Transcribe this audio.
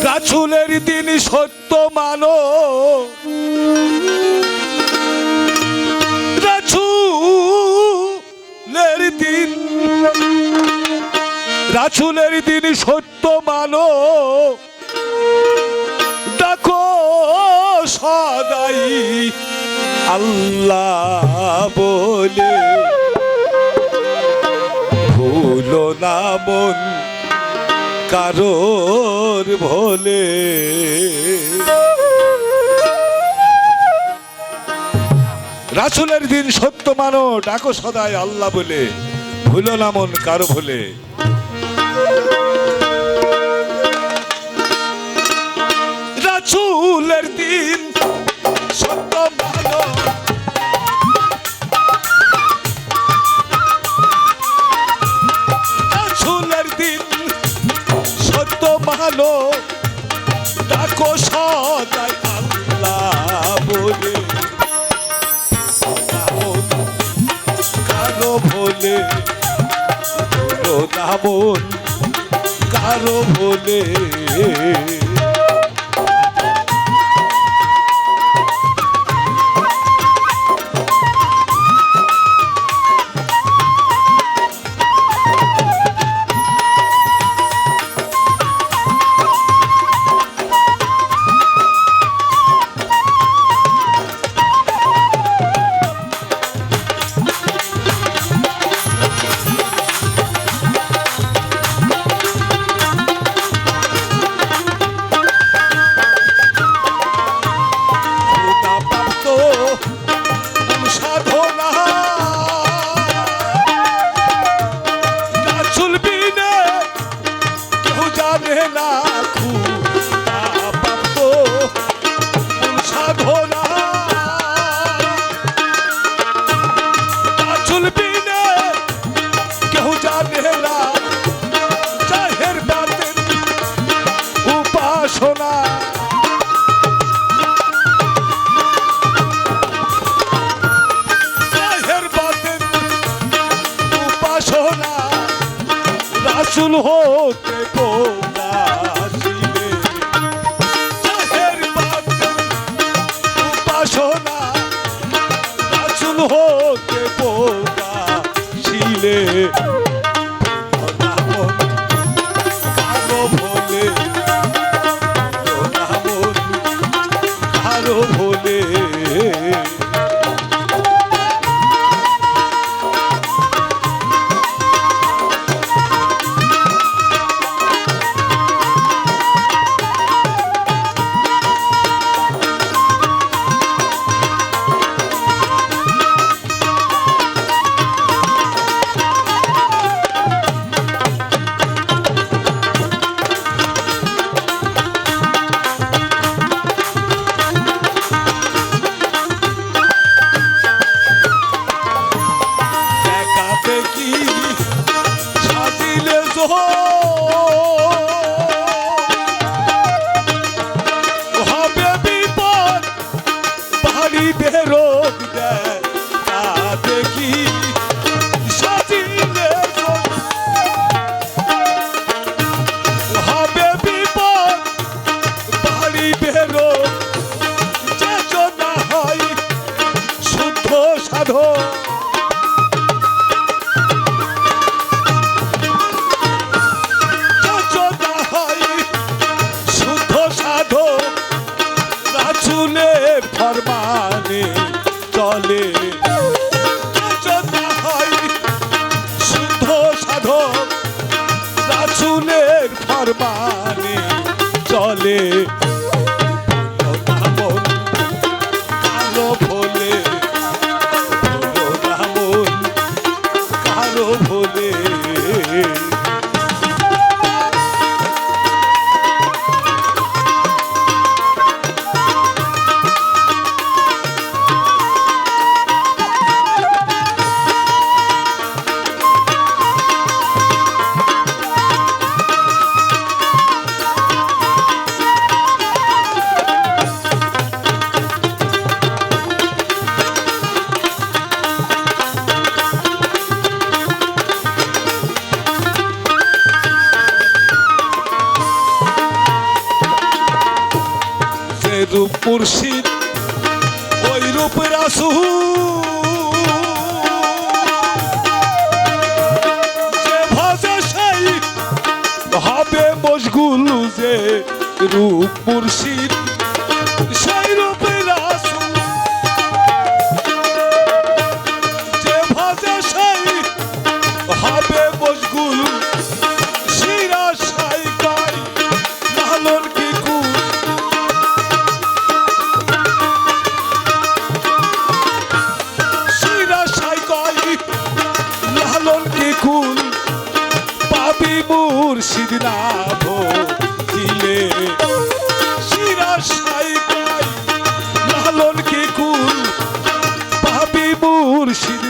রাসূলের দিন সত্য মানো, রাসূলের দিন, রাসূলের দিন সত্য মানো, ডাকো সদাই আল্লাহ বলে, ভুলো না মন কারোর ভোলে। রাসূলের দিন সত্য মানো, ডাকো সদাই আল্লাহ বলে, ভুলো না মন কারো ভোলে। রাসূলের দিন সত্য মানো, রাসূলের দিন সত্য মানো, ডাকো সদাই আল্লাহ বলে, কারো ভোলে, ভুলো না মন কারো ভোলে। রাসূল হতে প্রকাশিলে, জাহের বাতেন উপাসনা, রাসূল হতে প্রকাশিলে, কারো ভোলে, কারো ভোলে। হবে বিপদ বাড়ি বেরোগ দেয়, তা দেখি সাজিলে হবে বিপদ বাড়ি বেরোগ, যে না হয় শুদ্ধ সাধক, রাসূলের ফরমানে চলে, শুদ্ধ সাধক রাসূলের ফরমানে চলে, কারো ভোলে, কারো ভোলে। রূপ মুর্শিদ ওই রূপ রাসূল যে ভজে সেই হবে মশগুল যে রূপ মুর্শিদ সেই রূপ রাসূল যে ভজে সেই হবে মশগুল শিরা সাই গাই লালন কি কুল শিরা সাই গাই লালন কি কুল পাবি মুর্শিদ নাভ দিলে শিরা সাই গাই লালন কি কুল পাবি মুর্শিদ